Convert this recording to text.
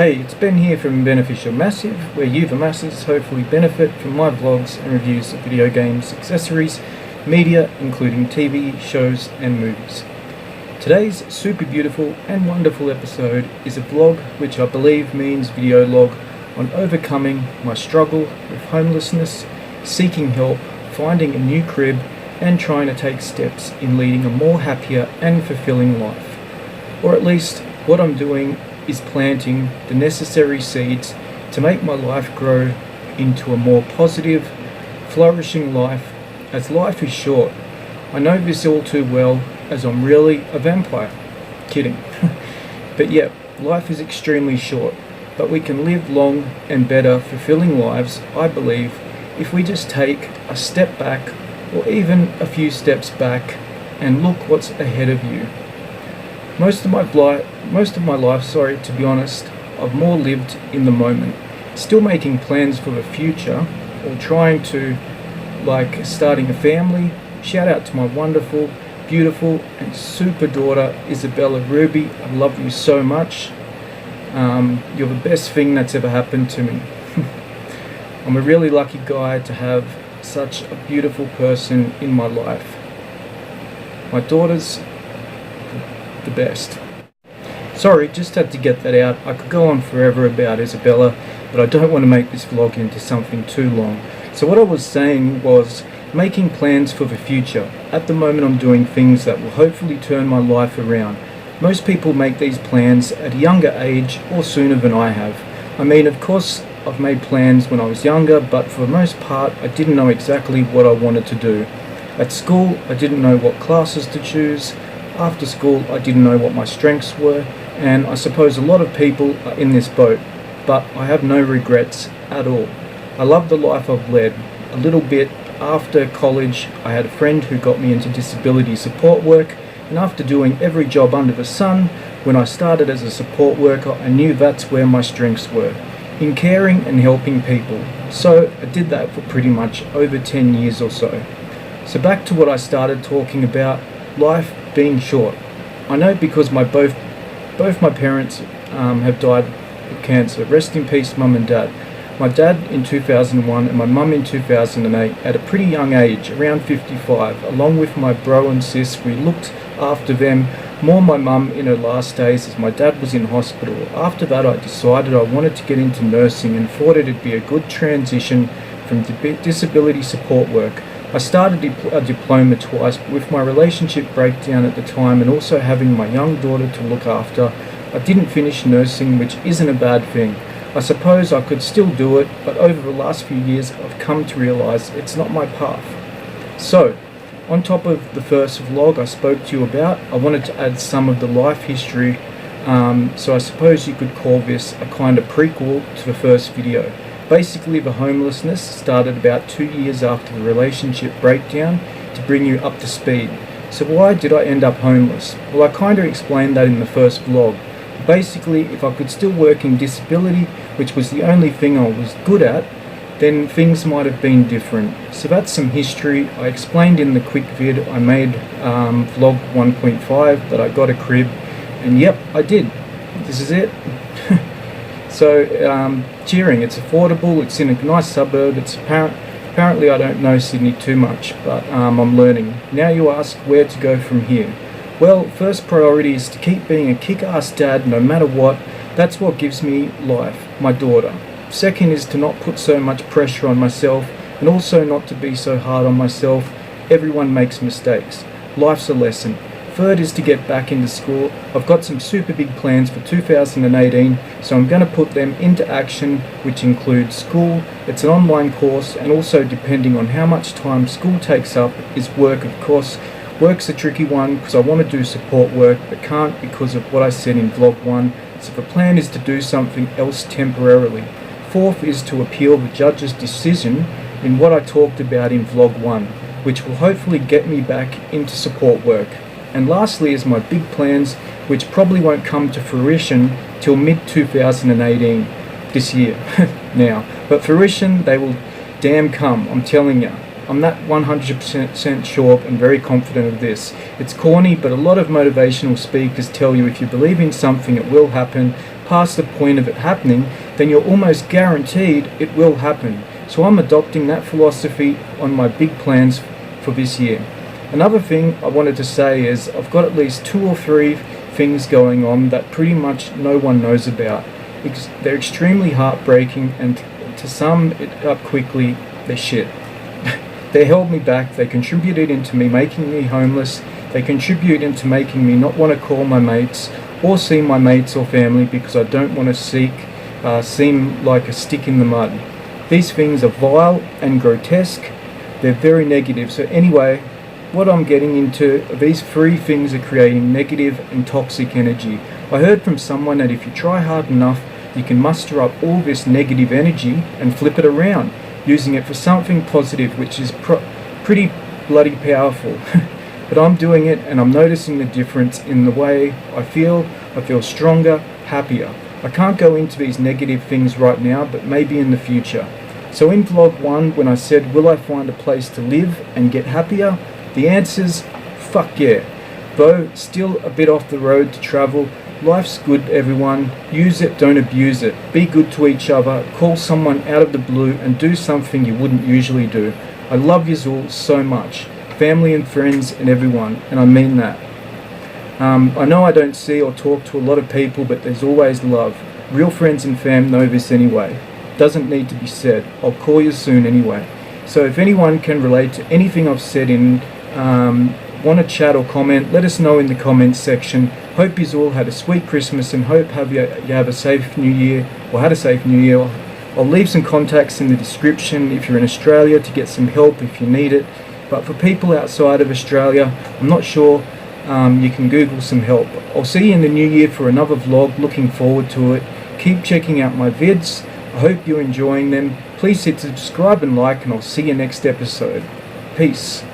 Hey, it's Ben here from Beneficial Massive, where you the masses hopefully benefit from my vlogs and reviews of video games, accessories, media including TV, shows and movies. Today's super beautiful and wonderful episode is a vlog which I believe means video log on overcoming my struggle with homelessness, seeking help, finding a new crib and trying to take steps in leading a more happier and fulfilling life. Or at least what I'm doing is planting the necessary seeds to make my life grow into a more positive, flourishing life, as life is short. I know this all too well, as I'm really a vampire. Kidding. But yeah, life is extremely short, but we can live long and better, fulfilling lives, I believe, if we just take a step back, or even a few steps back, and look what's ahead of you. Most of my life, to be honest, I've more lived in the moment, still making plans for the future, or trying to, like starting a family. Shout out to my wonderful, beautiful and super daughter, Isabella Ruby. I love you so much. You're the best thing that's ever happened to me. I'm a really lucky guy to have such a beautiful person in my life. My daughter's the best. Sorry, just had to get that out. I could go on forever about Isabella, but I don't want to make this vlog into something too long. So what I was saying was making plans for the future. At the moment I'm doing things that will hopefully turn my life around. Most people make these plans at a younger age or sooner than I have. I mean, of course I've made plans when I was younger, but for the most part I didn't know exactly what I wanted to do. At school I didn't know what classes to choose. After school I didn't know what my strengths were, and I suppose a lot of people are in this boat, but I have no regrets at all. I love the life I've led. A little bit after college I had a friend who got me into disability support work, and after doing every job under the sun, when I started as a support worker I knew that's where my strengths were, in caring and helping people. So I did that for pretty much over 10 years or so. So back to what I started talking about, life being short. I know because both my parents have died of cancer. Rest in peace, mum and dad. My dad in 2001 and my mum in 2008 at a pretty young age, around 55. Along with my bro and sis, we looked after them, more my mum in her last days as my dad was in hospital. After that I decided I wanted to get into nursing and thought it'd be a good transition from disability support work. I started a diploma twice, but with my relationship breakdown at the time and also having my young daughter to look after, I didn't finish nursing, which isn't a bad thing. I suppose I could still do it, but over the last few years I've come to realise it's not my path. So, on top of the first vlog I spoke to you about, I wanted to add some of the life history, so I suppose you could call this a kind of prequel to the first video. Basically, the homelessness started about 2 years after the relationship breakdown to bring you up to speed. So why did I end up homeless? Well, I kind of explained that in the first vlog. Basically, if I could still work in disability, which was the only thing I was good at, then things might have been different. So that's some history. I explained in the quick vid I made, vlog 1.5, that I got a crib, and yep, I did. This is it. So, cheering, it's affordable, it's in a nice suburb, it's apparently I don't know Sydney too much, but I'm learning. Now you ask where to go from here. Well, first priority is to keep being a kick-ass dad no matter what. That's what gives me life, my daughter. Second is to not put so much pressure on myself, and also not to be so hard on myself. Everyone makes mistakes. Life's a lesson. Third is to get back into school. I've got some super big plans for 2018, so I'm going to put them into action, which includes school. It's an online course, and also depending on how much time school takes up is work, of course. Work's a tricky one because I want to do support work but can't because of what I said in vlog 1, so the plan is to do something else temporarily. Fourth is to appeal the judge's decision in what I talked about in vlog 1, which will hopefully get me back into support work. And lastly is my big plans, which probably won't come to fruition till mid-2018, this year, now. But fruition, they will damn come, I'm telling you. I'm that 100% sure and very confident of this. It's corny, but a lot of motivational speakers tell you if you believe in something, it will happen. past the point of it happening, then you're almost guaranteed it will happen. So I'm adopting that philosophy on my big plans for this year. Another thing I wanted to say is I've got at least 2 or 3 things going on that pretty much no one knows about. They're extremely heartbreaking, and to sum it up quickly, they're shit. They held me back, they contributed into me making me homeless, they contribute into making me not want to call my mates or see my mates or family because I don't want to seem like a stick in the mud. These things are vile and grotesque, they're very negative. So anyway, what I'm getting into, these 3 things are creating negative and toxic energy. I heard from someone that if you try hard enough, you can muster up all this negative energy and flip it around, using it for something positive, which is pretty bloody powerful. But I'm doing it, and I'm noticing the difference in the way I feel. I feel stronger, happier. I can't go into these negative things right now, but maybe in the future. So in vlog 1, when I said, will I find a place to live and get happier? The answer's fuck yeah. Though still a bit off the road to travel. Life's good, everyone. Use it, don't abuse it. Be good to each other. Call someone out of the blue and do something you wouldn't usually do. I love yous all so much. Family and friends and everyone, and I mean that. I know I don't see or talk to a lot of people, but there's always love. Real friends and fam know this anyway. Doesn't need to be said. I'll call you soon anyway. So if anyone can relate to anything I've said want to chat or comment, let us know in the comments section. Hope you all had a sweet Christmas, and hope you have a safe New Year, or had a safe New Year. I'll leave some contacts in the description if you're in Australia to get some help if you need it. But for people outside of Australia, I'm not sure, you can Google some help. I'll see you in the new year for another vlog. Looking forward to it. Keep checking out my vids. I hope you're enjoying them. Please hit subscribe and like, and I'll see you next episode. Peace.